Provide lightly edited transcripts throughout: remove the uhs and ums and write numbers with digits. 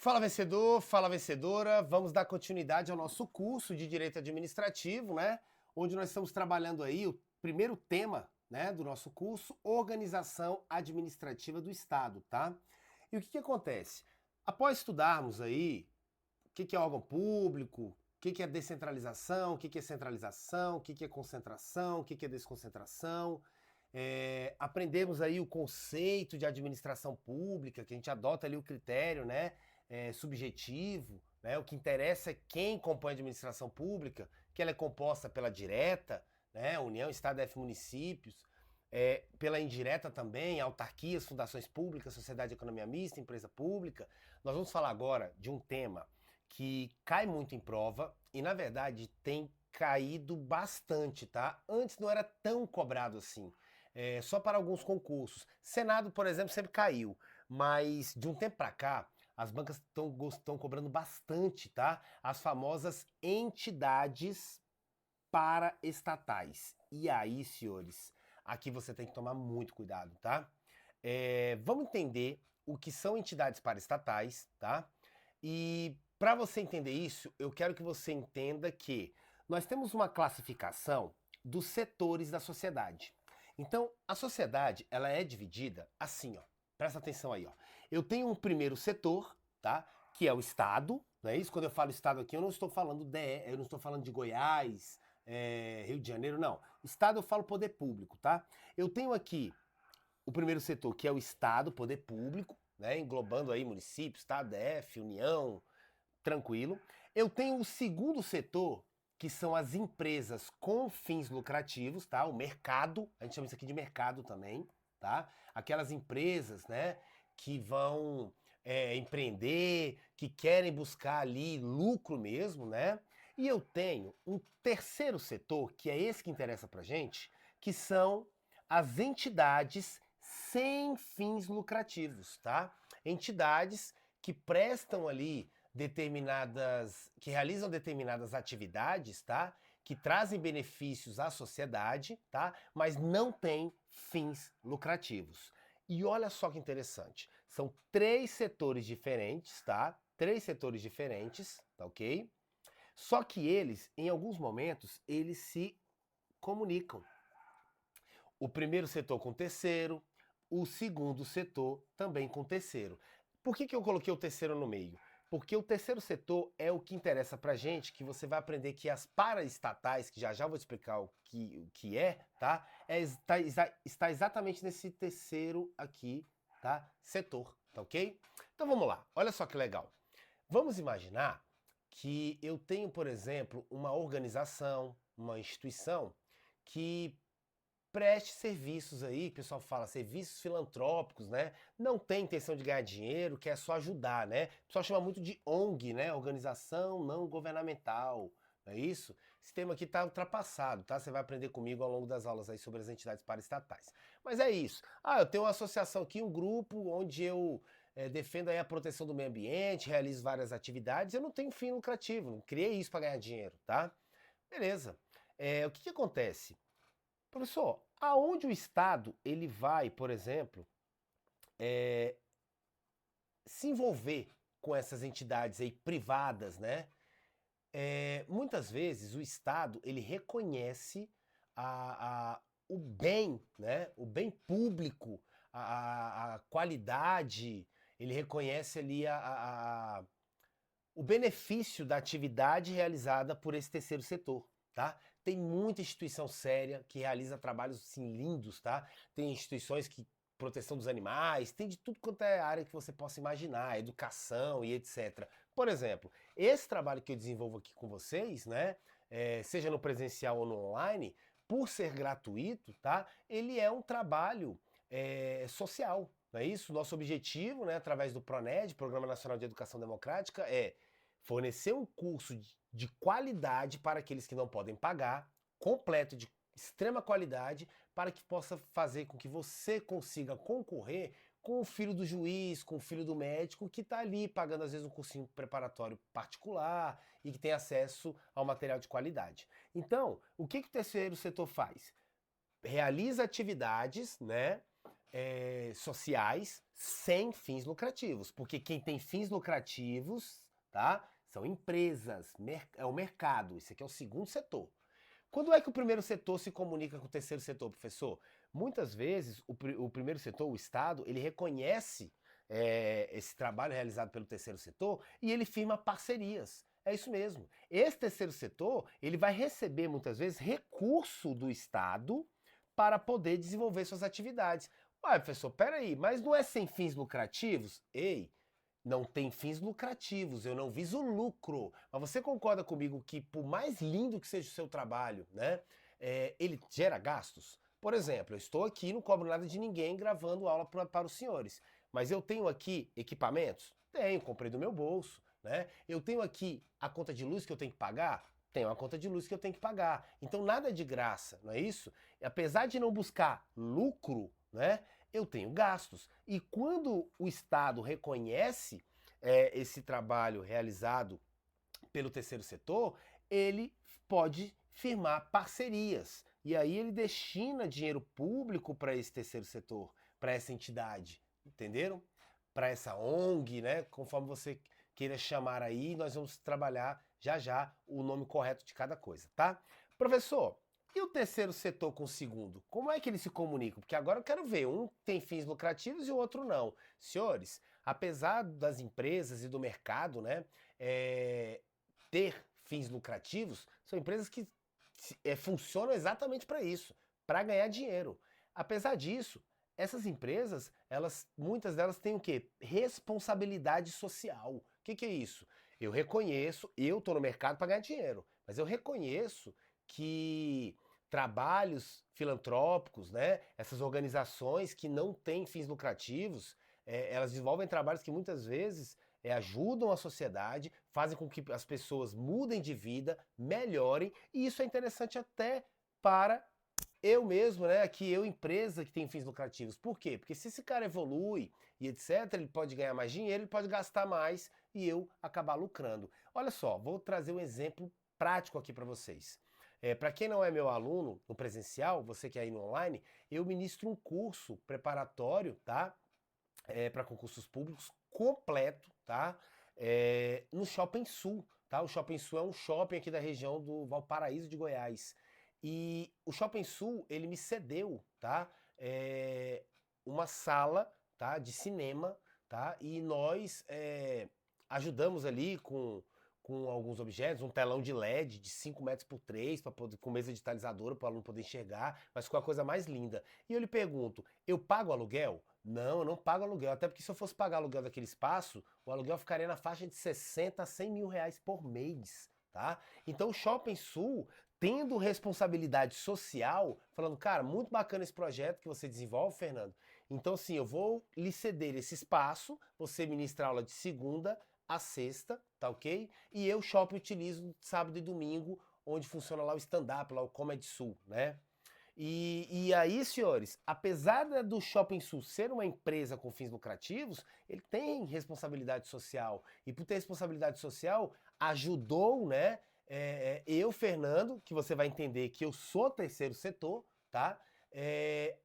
Fala vencedor, fala vencedora. Vamos dar continuidade ao nosso curso de Direito Administrativo, né? Onde nós estamos trabalhando aí o primeiro tema, né, do nosso curso, Organização Administrativa do Estado, tá? E o que acontece? Após estudarmos aí o que é órgão público, o que é descentralização, o que é centralização, o que é concentração, o que é desconcentração, aprendemos aí o conceito de administração pública, que a gente adota ali o critério, né, subjetivo, né, o que interessa é quem compõe a administração pública, que ela é composta pela direta, né, União, Estado, DF, municípios, pela indireta também, autarquias, fundações públicas, sociedade de economia mista, empresa pública. Nós vamos falar agora de um tema que cai muito em prova e, na verdade, tem caído bastante, tá? Antes não era tão cobrado assim. Só para alguns concursos. Senado, por exemplo, sempre caiu, mas de um tempo para cá, as bancas estão cobrando bastante, tá? As famosas entidades paraestatais. E aí, senhores, aqui você tem que tomar muito cuidado, tá? Vamos entender o que são entidades paraestatais, tá? E para você entender isso, eu quero que você entenda que nós temos uma classificação dos setores da sociedade. Então, a sociedade, ela é dividida assim, ó. Presta atenção aí, ó. Eu tenho um primeiro setor, tá? Que é o Estado, não é isso? Quando eu falo Estado aqui, eu não estou falando de Goiás, Rio de Janeiro, não. Estado eu falo poder público, tá? Eu tenho aqui o primeiro setor, que é o Estado, poder público, né? Englobando aí município, Estado, DF, União, tranquilo. Eu tenho o segundo setor, que são as empresas com fins lucrativos, tá? O mercado, a gente chama isso aqui de mercado também, tá? Aquelas empresas, né, que vão empreender, que querem buscar ali lucro mesmo, né? E eu tenho um terceiro setor, que é esse que interessa pra gente, que são as entidades sem fins lucrativos, tá? Entidades que prestam ali que realizam determinadas atividades, tá? Que trazem benefícios à sociedade, tá? Mas não têm fins lucrativos. E olha só que interessante, são três setores diferentes, tá? Três setores diferentes, tá ok? Só que eles, em alguns momentos, eles se comunicam. O primeiro setor com o terceiro, o segundo setor também com o terceiro. Por que eu coloquei o terceiro no meio? Porque o terceiro setor é o que interessa pra gente, que você vai aprender que as paraestatais, que já vou explicar o que é, tá? Está exatamente nesse terceiro aqui, tá? Setor, tá ok? Então vamos lá, olha só que legal. Vamos imaginar que eu tenho, por exemplo, uma organização, uma instituição que preste serviços aí, o pessoal fala serviços filantrópicos, né? Não tem intenção de ganhar dinheiro, quer só ajudar, né? O pessoal chama muito de ONG, né? Organização não governamental, não é isso? Esse tema aqui tá ultrapassado, tá? Você vai aprender comigo ao longo das aulas aí sobre as entidades paraestatais. Mas é isso. Eu tenho uma associação aqui, um grupo onde eu defendo aí a proteção do meio ambiente, realizo várias atividades, eu não tenho fim lucrativo, não criei isso para ganhar dinheiro, tá? Beleza. O que acontece? Professor, aonde o Estado ele vai, por exemplo, se envolver com essas entidades aí privadas, né? Muitas vezes o Estado ele reconhece o bem, né? O bem público, a qualidade, ele reconhece ali o benefício da atividade realizada por esse terceiro setor, tá? Tem muita instituição séria que realiza trabalhos assim, lindos, tá? Tem instituições que proteção dos animais, tem de tudo quanto é área que você possa imaginar, educação e etc. Por exemplo, esse trabalho que eu desenvolvo aqui com vocês, né, seja no presencial ou no online, por ser gratuito, tá? Ele é um trabalho social, não é isso? Nosso objetivo, né, através do PRONED, Programa Nacional de Educação Democrática, é fornecer um curso de qualidade para aqueles que não podem pagar, completo, de extrema qualidade, para que possa fazer com que você consiga concorrer com o filho do juiz, com o filho do médico, que está ali pagando às vezes um cursinho preparatório particular e que tem acesso ao material de qualidade. Então, o que o terceiro setor faz? Realiza atividades, né, sociais sem fins lucrativos. Porque quem tem fins lucrativos, tá? São empresas, é o mercado. Esse aqui é o segundo setor. Quando é que o primeiro setor se comunica com o terceiro setor, professor? Muitas vezes o primeiro setor, o Estado, ele reconhece esse trabalho realizado pelo terceiro setor e ele firma parcerias. É isso mesmo. Esse terceiro setor, ele vai receber muitas vezes recurso do Estado para poder desenvolver suas atividades. Ué, professor, peraí, mas não é sem fins lucrativos? Ei, não tem fins lucrativos, eu não viso lucro. Mas você concorda comigo que, por mais lindo que seja o seu trabalho, né, ele gera gastos? Por exemplo, eu estou aqui, não cobro nada de ninguém gravando aula para os senhores. Mas eu tenho aqui equipamentos? Tenho, comprei do meu bolso. Né? Eu tenho aqui a conta de luz que eu tenho que pagar? Tenho a conta de luz que eu tenho que pagar. Então nada é de graça, não é isso? E apesar de não buscar lucro, né, eu tenho gastos. E quando o Estado reconhece esse trabalho realizado pelo terceiro setor, ele pode firmar parcerias. E aí ele destina dinheiro público para esse terceiro setor, para essa entidade, entenderam? Para essa ONG, né? Conforme você queira chamar aí, nós vamos trabalhar já já o nome correto de cada coisa, tá? Professor, e o terceiro setor com o segundo? Como é que eles se comunicam? Porque agora eu quero ver, um tem fins lucrativos e o outro não. Senhores, apesar das empresas e do mercado, né, ter fins lucrativos, são empresas que funcionam exatamente para isso, para ganhar dinheiro. Apesar disso, essas empresas, muitas delas têm o quê? Responsabilidade social. O que é isso? Eu reconheço, eu estou no mercado para ganhar dinheiro, mas eu reconheço que trabalhos filantrópicos, né, essas organizações que não têm fins lucrativos, elas desenvolvem trabalhos que muitas vezes ajudam a sociedade, fazem com que as pessoas mudem de vida, melhorem, e isso é interessante até para eu mesmo, né, que eu, empresa que tem fins lucrativos. Por quê? Porque se esse cara evolui e etc, ele pode ganhar mais dinheiro, ele pode gastar mais e eu acabar lucrando. Olha só, vou trazer um exemplo prático aqui para vocês. Para quem não é meu aluno no presencial, você que é aí no online, eu ministro um curso preparatório, tá? Para concursos públicos completo, tá? No Shopping Sul, tá? O Shopping Sul é um shopping aqui da região do Valparaíso de Goiás. E o Shopping Sul, ele me cedeu, tá? Uma sala, tá? De cinema, tá? E nós ajudamos ali com alguns objetos, um telão de LED de 5 metros por 3, com mesa digitalizadora para o aluno poder enxergar, mas com a coisa mais linda. E eu lhe pergunto, eu pago aluguel? Não, eu não pago aluguel, até porque se eu fosse pagar aluguel daquele espaço, o aluguel ficaria na faixa de 60 a 100 mil reais por mês, tá? Então o Shopping Sul, tendo responsabilidade social, falando, cara, muito bacana esse projeto que você desenvolve, Fernando, então sim, eu vou lhe ceder esse espaço, você ministra aula de segunda a sexta, tá ok? E eu, shopping, utilizo sábado e domingo, onde funciona lá o stand-up, lá o Comedy Sul, né? E aí, senhores, apesar do Shopping Sul ser uma empresa com fins lucrativos, ele tem responsabilidade social. E por ter responsabilidade social, ajudou, né? Eu, Fernando, que você vai entender que eu sou terceiro setor, tá?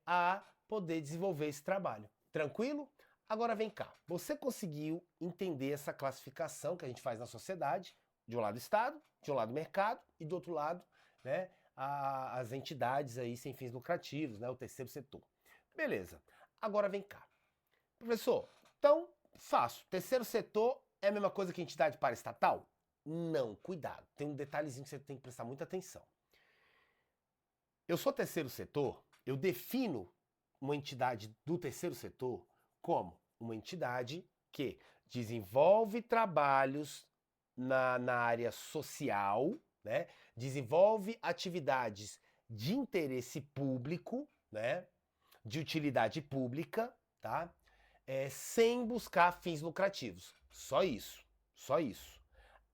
A poder desenvolver esse trabalho. Tranquilo? Agora vem cá, você conseguiu entender essa classificação que a gente faz na sociedade, de um lado Estado, de um lado mercado e do outro lado, né, as entidades aí sem fins lucrativos, né, o terceiro setor. Beleza, agora vem cá. Professor, então, fácil, terceiro setor é a mesma coisa que entidade paraestatal? Não, cuidado, tem um detalhezinho que você tem que prestar muita atenção. Eu sou terceiro setor, eu defino uma entidade do terceiro setor como uma entidade que desenvolve trabalhos na área social, né? Desenvolve atividades de interesse público, né? De utilidade pública, tá? Sem buscar fins lucrativos. Só isso. Só isso.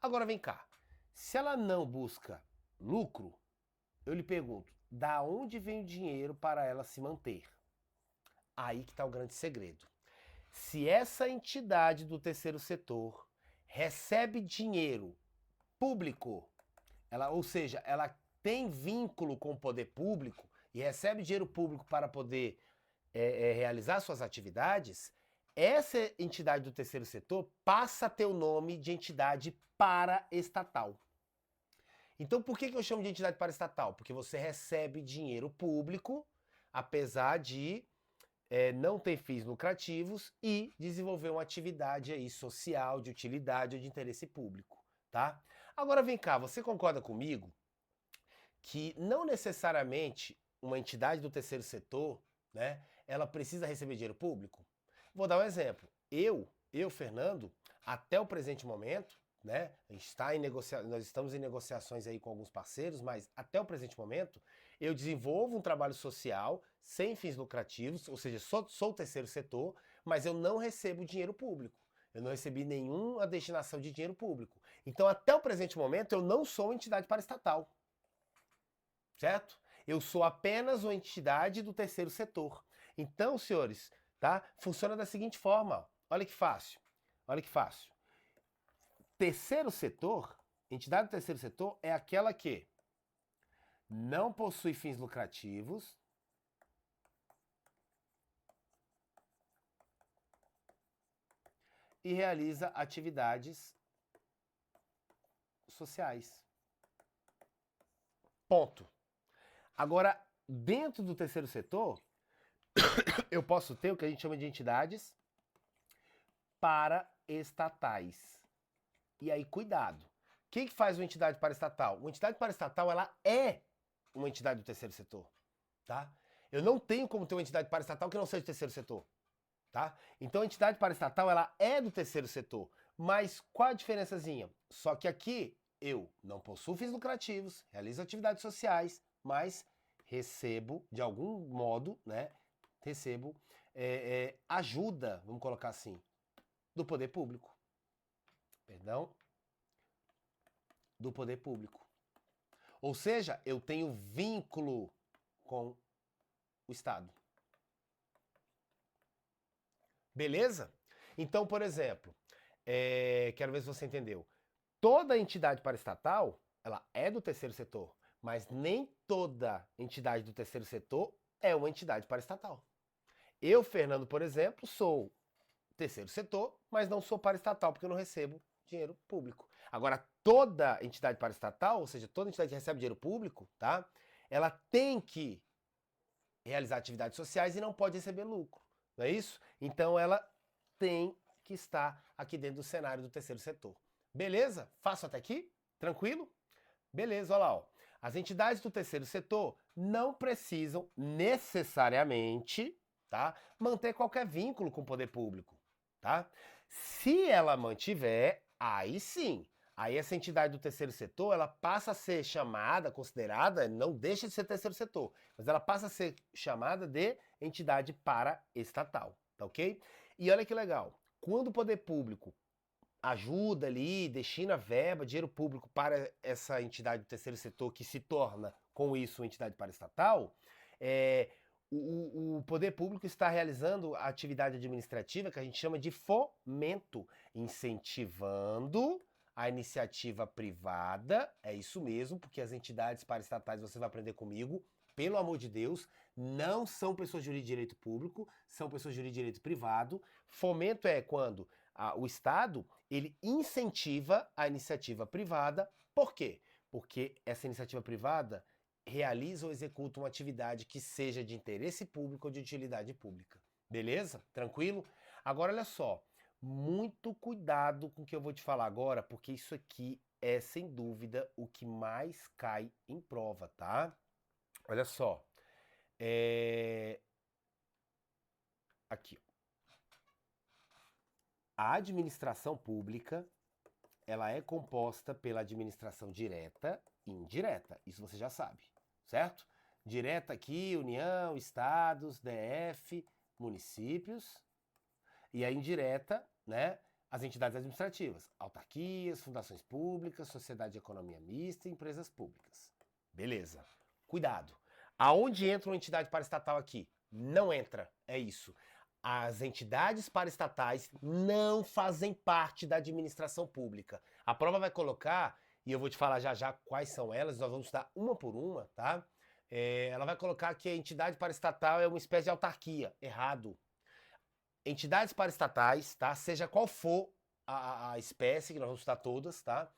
Agora vem cá. Se ela não busca lucro, eu lhe pergunto, da onde vem o dinheiro para ela se manter? Aí que está o grande segredo. Se essa entidade do terceiro setor recebe dinheiro público, ou seja, ela tem vínculo com o poder público e recebe dinheiro público para poder realizar suas atividades, essa entidade do terceiro setor passa a ter o nome de entidade paraestatal. Então, por que eu chamo de entidade paraestatal? Porque você recebe dinheiro público, apesar de não ter fins lucrativos e desenvolver uma atividade aí social, de utilidade ou de interesse público, tá? Agora vem cá, você concorda comigo que não necessariamente uma entidade do terceiro setor, né, ela precisa receber dinheiro público? Vou dar um exemplo. Fernando, até o presente momento, né, nós estamos em negociações aí com alguns parceiros, mas até o presente momento, eu desenvolvo um trabalho social sem fins lucrativos, ou seja, sou o terceiro setor, mas eu não recebo dinheiro público. Eu não recebi nenhuma destinação de dinheiro público. Então, até o presente momento, eu não sou uma entidade paraestatal. Certo? Eu sou apenas uma entidade do terceiro setor. Então, senhores, tá? Funciona da seguinte forma. Ó. Olha que fácil. Olha que fácil. Terceiro setor, entidade do terceiro setor é aquela que não possui fins lucrativos, e realiza atividades sociais. Ponto. Agora, dentro do terceiro setor, eu posso ter o que a gente chama de entidades paraestatais. E aí, cuidado. O que faz uma entidade paraestatal? Uma entidade paraestatal, ela é uma entidade do terceiro setor, tá? Eu não tenho como ter uma entidade paraestatal que não seja do terceiro setor, tá? Então, a entidade paraestatal, ela é do terceiro setor. Mas qual a diferençazinha? Só que aqui, eu não possuo fins lucrativos, realizo atividades sociais, mas recebo, de algum modo, né? Recebo ajuda, vamos colocar assim, do poder público. Perdão? Do poder público. Ou seja, eu tenho vínculo com o Estado. Beleza? Então, por exemplo, quero ver se você entendeu. Toda entidade paraestatal, ela é do terceiro setor, mas nem toda entidade do terceiro setor é uma entidade paraestatal. Eu, Fernando, por exemplo, sou terceiro setor, mas não sou paraestatal, porque eu não recebo dinheiro público. Agora, toda entidade paraestatal, ou seja, toda entidade que recebe dinheiro público, tá? Ela tem que realizar atividades sociais e não pode receber lucro, não é isso? Então, ela tem que estar aqui dentro do cenário do terceiro setor. Beleza? Faço até aqui? Tranquilo? Beleza, olha lá, ó. As entidades do terceiro setor não precisam necessariamente, tá, manter qualquer vínculo com o poder público, tá? Se ela mantiver, aí sim, aí essa entidade do terceiro setor, ela passa a ser chamada, considerada, não deixa de ser terceiro setor, mas ela passa a ser chamada de entidade paraestatal, tá ok? E olha que legal, quando o poder público ajuda ali, destina verba, dinheiro público para essa entidade do terceiro setor que se torna, com isso, uma entidade paraestatal, o poder público está realizando a atividade administrativa que a gente chama de fomento, incentivando a iniciativa privada, é isso mesmo, porque as entidades paraestatais, você vai aprender comigo, pelo amor de Deus, não são pessoas de direito público, são pessoas de direito privado. Fomento é quando o Estado, ele incentiva a iniciativa privada. Por quê? Porque essa iniciativa privada realiza ou executa uma atividade que seja de interesse público ou de utilidade pública. Beleza? Tranquilo? Agora, olha só. Muito cuidado com o que eu vou te falar agora, porque isso aqui é, sem dúvida, o que mais cai em prova, tá? Olha só. Aqui, ó. A administração pública, ela é composta pela administração direta e indireta. Isso você já sabe, certo? Direta aqui, União, Estados, DF, municípios. E a indireta, né? As entidades administrativas, autarquias, fundações públicas, sociedade de economia mista e empresas públicas. Beleza. Cuidado. Aonde entra uma entidade paraestatal aqui? Não entra. É isso. As entidades paraestatais não fazem parte da administração pública. A prova vai colocar, e eu vou te falar já já quais são elas, nós vamos estudar uma por uma, tá? Ela vai colocar que a entidade paraestatal é uma espécie de autarquia. Errado. Entidades paraestatais, tá? Seja qual for a espécie, que nós vamos estudar todas, tá?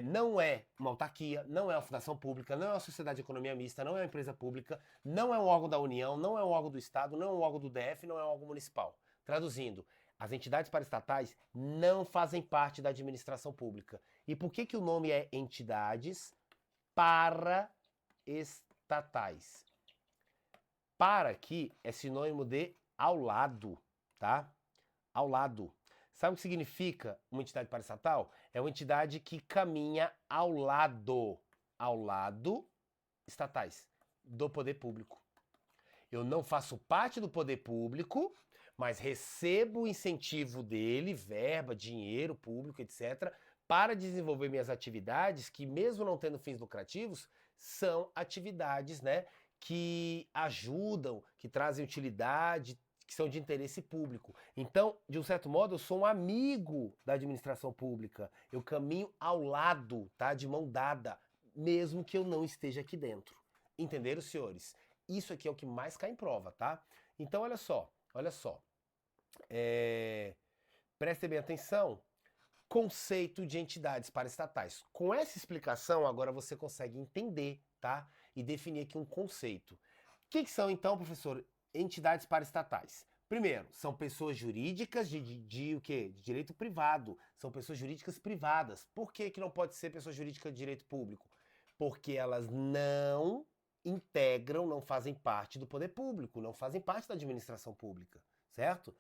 Não é uma autarquia, não é uma fundação pública, não é uma sociedade de economia mista, não é uma empresa pública, não é um órgão da União, não é um órgão do Estado, não é um órgão do DF, não é um órgão municipal. Traduzindo, as entidades paraestatais não fazem parte da administração pública. E por que o nome é entidades paraestatais? Para aqui é sinônimo de ao lado, tá? Ao lado. Sabe o que significa uma entidade paraestatal? É uma entidade que caminha ao lado estatais, do poder público. Eu não faço parte do poder público, mas recebo o incentivo dele, verba, dinheiro público, etc., para desenvolver minhas atividades que, mesmo não tendo fins lucrativos, são atividades, né, que ajudam, que trazem utilidade, que são de interesse público. Então, de um certo modo, eu sou um amigo da administração pública. Eu caminho ao lado, tá? De mão dada, mesmo que eu não esteja aqui dentro. Entenderam, senhores? Isso aqui é o que mais cai em prova, tá? Então, olha só, olha só. Prestem bem atenção. Conceito de entidades paraestatais. Com essa explicação, agora você consegue entender, tá? E definir aqui um conceito. O que são, então, professor, entidades paraestatais? Primeiro, são pessoas jurídicas de o quê? De direito privado. São pessoas jurídicas privadas. Por que não pode ser pessoa jurídica de direito público? Porque elas não integram, não fazem parte do poder público, não fazem parte da administração pública, certo?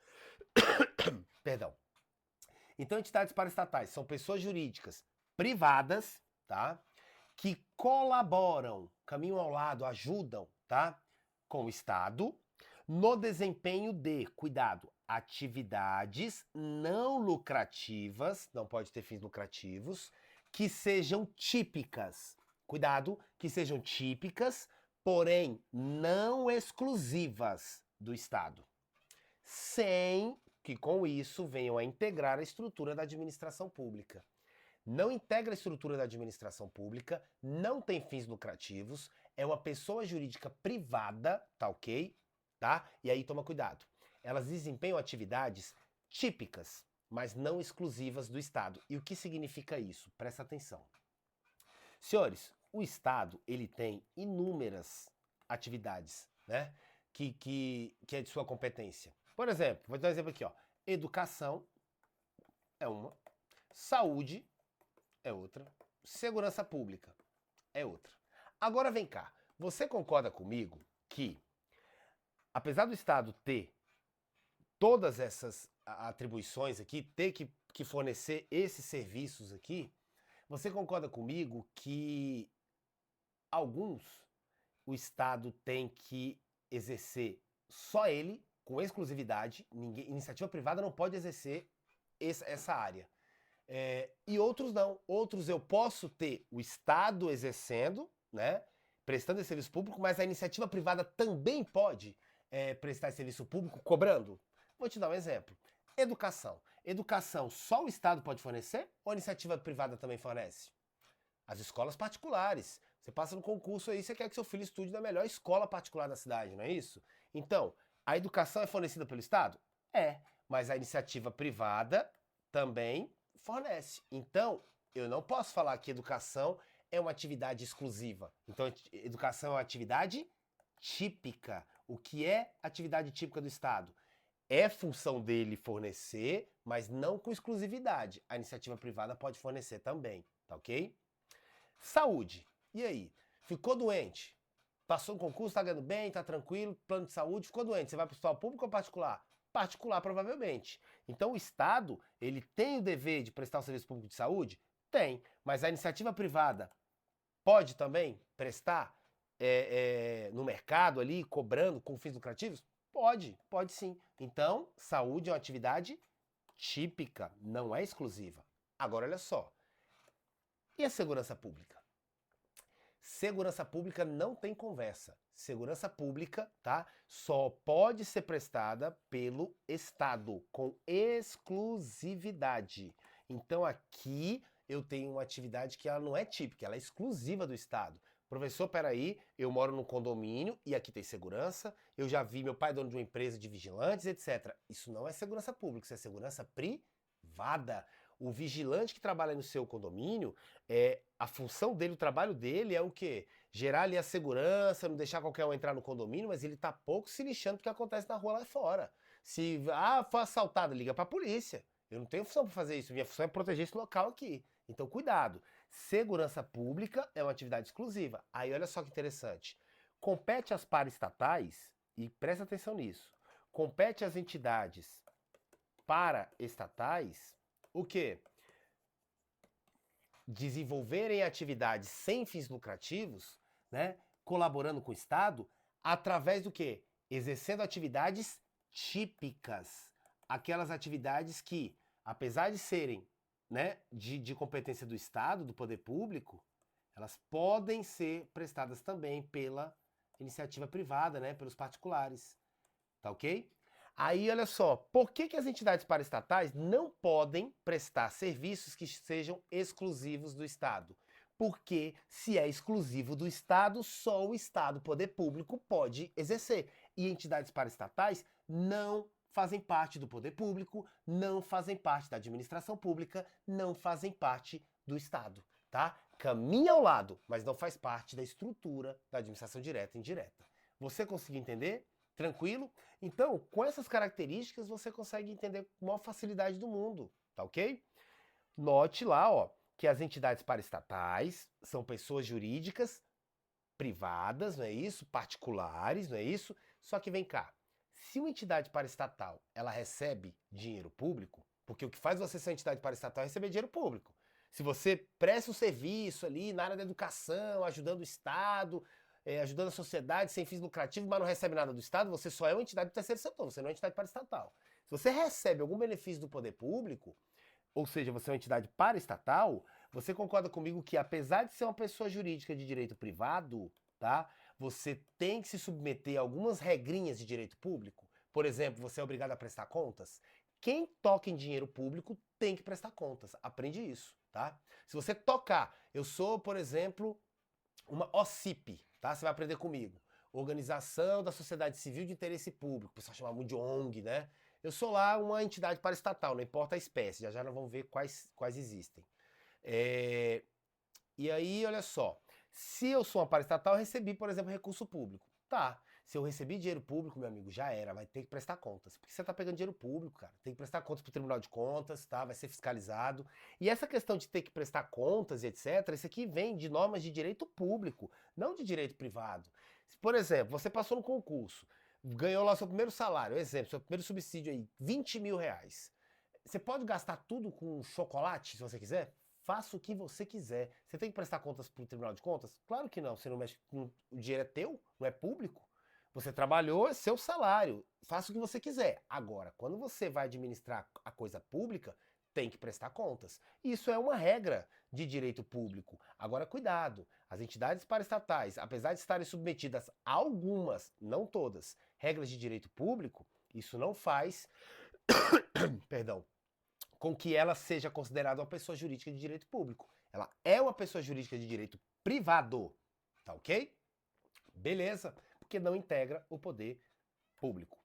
Perdão. Então, entidades paraestatais são pessoas jurídicas privadas, tá? Que colaboram, caminham ao lado, ajudam, tá? Com o Estado no desempenho de, cuidado, atividades não lucrativas, não pode ter fins lucrativos, que sejam típicas. Cuidado, que sejam típicas, porém não exclusivas do Estado. Sem que com isso venham a integrar a estrutura da administração pública. Não integra a estrutura da administração pública, não tem fins lucrativos, é uma pessoa jurídica privada, tá ok? Tá? E aí toma cuidado. Elas desempenham atividades típicas, mas não exclusivas do Estado. E o que significa isso? Presta atenção. Senhores, o Estado, ele tem inúmeras atividades, né? Que é de sua competência. Por exemplo, vou dar um exemplo aqui, ó. Educação é uma, saúde é outra, segurança pública é outra. Agora vem cá, você concorda comigo que, apesar do Estado ter todas essas atribuições aqui, ter que fornecer esses serviços aqui, você concorda comigo que alguns o Estado tem que exercer só ele, com exclusividade, iniciativa privada não pode exercer essa área. E outros não. Outros eu posso ter o Estado exercendo, né, prestando esse serviço público, mas a iniciativa privada também pode prestar esse serviço público cobrando. Vou te dar um exemplo. Educação. Educação só o Estado pode fornecer ou a iniciativa privada também fornece? As escolas particulares. Você passa no concurso aí, você quer que seu filho estude na melhor escola particular da cidade, não é isso? Então, a educação é fornecida pelo Estado? É, mas a iniciativa privada também fornece. Então, eu não posso falar que educação é uma atividade exclusiva. Então, educação é uma atividade típica. O que é atividade típica do Estado? É função dele fornecer, mas não com exclusividade. A iniciativa privada pode fornecer também, tá ok? Saúde. E aí? Ficou doente? Passou no concurso, tá ganhando bem, tá tranquilo, plano de saúde, ficou doente. Você vai para o hospital público ou particular? Particular, provavelmente. Então, o Estado, ele tem o dever de prestar um serviço público de saúde? Tem. Mas a iniciativa privada pode também prestar no mercado ali, cobrando com fins lucrativos? Pode sim. Então, saúde é uma atividade típica, não é exclusiva. Agora, olha só. E a segurança pública? Segurança pública não tem conversa. Segurança pública, tá? Só pode ser prestada pelo Estado, com exclusividade. Então aqui eu tenho uma atividade que ela não é típica, ela é exclusiva do Estado. Professor, peraí, eu moro num condomínio e aqui tem segurança. Eu já vi meu pai dono de uma empresa de vigilantes, etc. Isso não é segurança pública, isso é segurança privada. O vigilante que trabalha no seu condomínio, a função dele, o trabalho dele é o quê? Gerar ali a segurança, não deixar qualquer um entrar no condomínio, mas ele tá pouco se lixando do que acontece na rua lá fora. Se, foi assaltado, liga pra polícia. Eu não tenho função para fazer isso, minha função é proteger esse local aqui. Então, cuidado. Segurança pública é uma atividade exclusiva. Aí, olha só que interessante. Compete às paraestatais, e presta atenção nisso, compete às entidades paraestatais o quê? Desenvolverem atividades sem fins lucrativos, né? Colaborando com o Estado, através do quê? Exercendo atividades típicas. Aquelas atividades que, apesar de serem, né, de competência do Estado, do poder público, elas podem ser prestadas também pela iniciativa privada, né, pelos particulares. Tá ok? Aí, olha só, por que as entidades paraestatais não podem prestar serviços que sejam exclusivos do Estado? Porque se é exclusivo do Estado, só o Estado, poder público, pode exercer. E entidades paraestatais não fazem parte do poder público, não fazem parte da administração pública, não fazem parte do Estado, tá? Caminha ao lado, mas não faz parte da estrutura da administração direta e indireta. Você conseguiu entender? Tranquilo? Então, com essas características, você consegue entender com a maior facilidade do mundo, tá ok? Note lá, ó, que as entidades paraestatais são pessoas jurídicas privadas, não é isso? Particulares, não é isso? Só que vem cá, se uma entidade paraestatal, ela recebe dinheiro público, porque o que faz você ser uma entidade paraestatal é receber dinheiro público. Se você presta um serviço ali na área da educação, ajudando o Estado, ajudando a sociedade sem fins lucrativos, mas não recebe nada do Estado, você só é uma entidade do terceiro setor, você não é uma entidade paraestatal. Se você recebe algum benefício do poder público, ou seja, você é uma entidade paraestatal, você concorda comigo que apesar de ser uma pessoa jurídica de direito privado, tá? Você tem que se submeter a algumas regrinhas de direito público. Por exemplo, você é obrigado a prestar contas. Quem toca em dinheiro público tem que prestar contas. Aprende isso, tá? Se você tocar, eu sou, por exemplo, uma OCIP, tá? Você vai aprender comigo. Organização da Sociedade Civil de Interesse Público, o pessoal chama muito de ONG, né? Eu sou lá uma entidade paraestatal, não importa a espécie, já nós vamos ver quais existem. E aí, olha só, se eu sou uma paraestatal, eu recebi, por exemplo, recurso público. Tá, se eu recebi dinheiro público, meu amigo, já era, vai ter que prestar contas. Porque você tá pegando dinheiro público, cara. Tem que prestar contas pro Tribunal de Contas, tá? Vai ser fiscalizado. E essa questão de ter que prestar contas e etc., isso aqui vem de normas de direito público, não de direito privado. Por exemplo, você passou no concurso, ganhou lá seu primeiro salário, exemplo, seu primeiro subsídio aí, 20 mil reais. Você pode gastar tudo com chocolate, se você quiser? Faça o que você quiser. Você tem que prestar contas para o Tribunal de Contas? Claro que não. Você não mexe com... O dinheiro é teu, não é público. Você trabalhou, é seu salário. Faça o que você quiser. Agora, quando você vai administrar a coisa pública, tem que prestar contas. Isso é uma regra de direito público. Agora, cuidado. As entidades paraestatais, apesar de estarem submetidas a algumas, não todas, regras de direito público, isso não faz, perdão, com que ela seja considerada uma pessoa jurídica de direito público. Ela é uma pessoa jurídica de direito privado, tá ok? Beleza, porque não integra o poder público.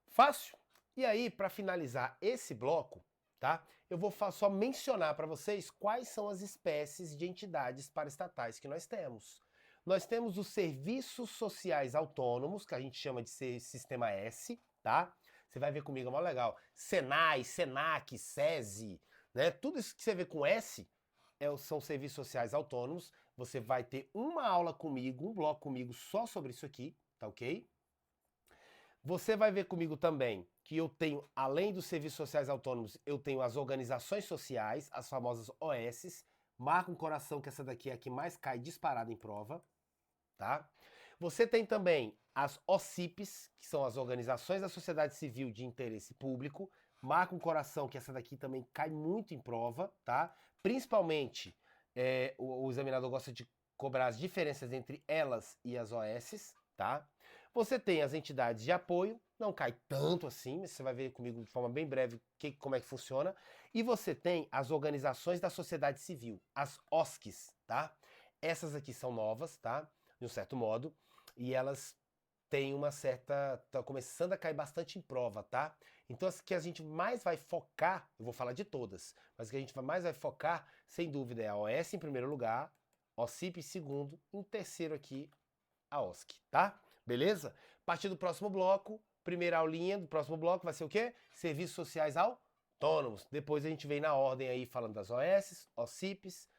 Fácil? E aí, para finalizar esse bloco, tá? Eu vou só mencionar para vocês quais são as espécies de entidades paraestatais que nós temos. Nós temos os serviços sociais autônomos, que a gente chama de Sistema S, tá? Você vai ver comigo, é mó legal. Senai, Senac, SESI, né? Tudo isso que você vê com S são serviços sociais autônomos. Você vai ter uma aula comigo, um bloco comigo só sobre isso aqui, tá ok? Você vai ver comigo também que eu tenho, além dos serviços sociais autônomos, eu tenho as organizações sociais, as famosas OSs. Marca um coração que essa daqui é a que mais cai disparada em prova, tá? Você tem também as OCIPs, que são as organizações da sociedade civil de interesse público. Marca um coração que essa daqui também cai muito em prova, tá? Principalmente, o examinador gosta de cobrar as diferenças entre elas e as OSs, tá? Você tem as entidades de apoio, não cai tanto assim, mas você vai ver comigo de forma bem breve como é que funciona. E você tem as organizações da sociedade civil, as OSCs, tá? Essas aqui são novas, tá? De um certo modo. E elas têm uma certa... Tá começando a cair bastante em prova, tá? Então as que a gente mais vai focar, eu vou falar de todas, mas o que a gente mais vai focar, sem dúvida, é a OS em primeiro lugar, OSCP em segundo, em terceiro aqui, a OSC, tá? Beleza? A partir do próximo bloco, primeira aulinha do próximo bloco vai ser o quê? Serviços sociais autônomos. Depois a gente vem na ordem aí falando das OS, OSCPs,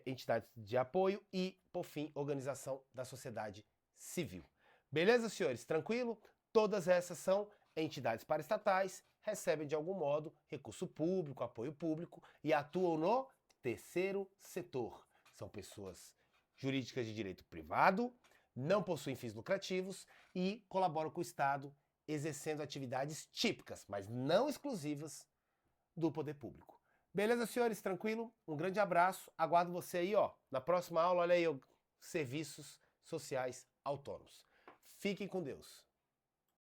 entidades de apoio e, por fim, organização da sociedade civil. Beleza, senhores? Tranquilo? Todas essas são entidades paraestatais, recebem de algum modo recurso público, apoio público e atuam no terceiro setor. São pessoas jurídicas de direito privado, não possuem fins lucrativos e colaboram com o Estado, exercendo atividades típicas, mas não exclusivas, do poder público. Beleza, senhores? Tranquilo? Um grande abraço. Aguardo você aí, ó, na próxima aula. Olha aí, serviços sociais autônomos. Fiquem com Deus.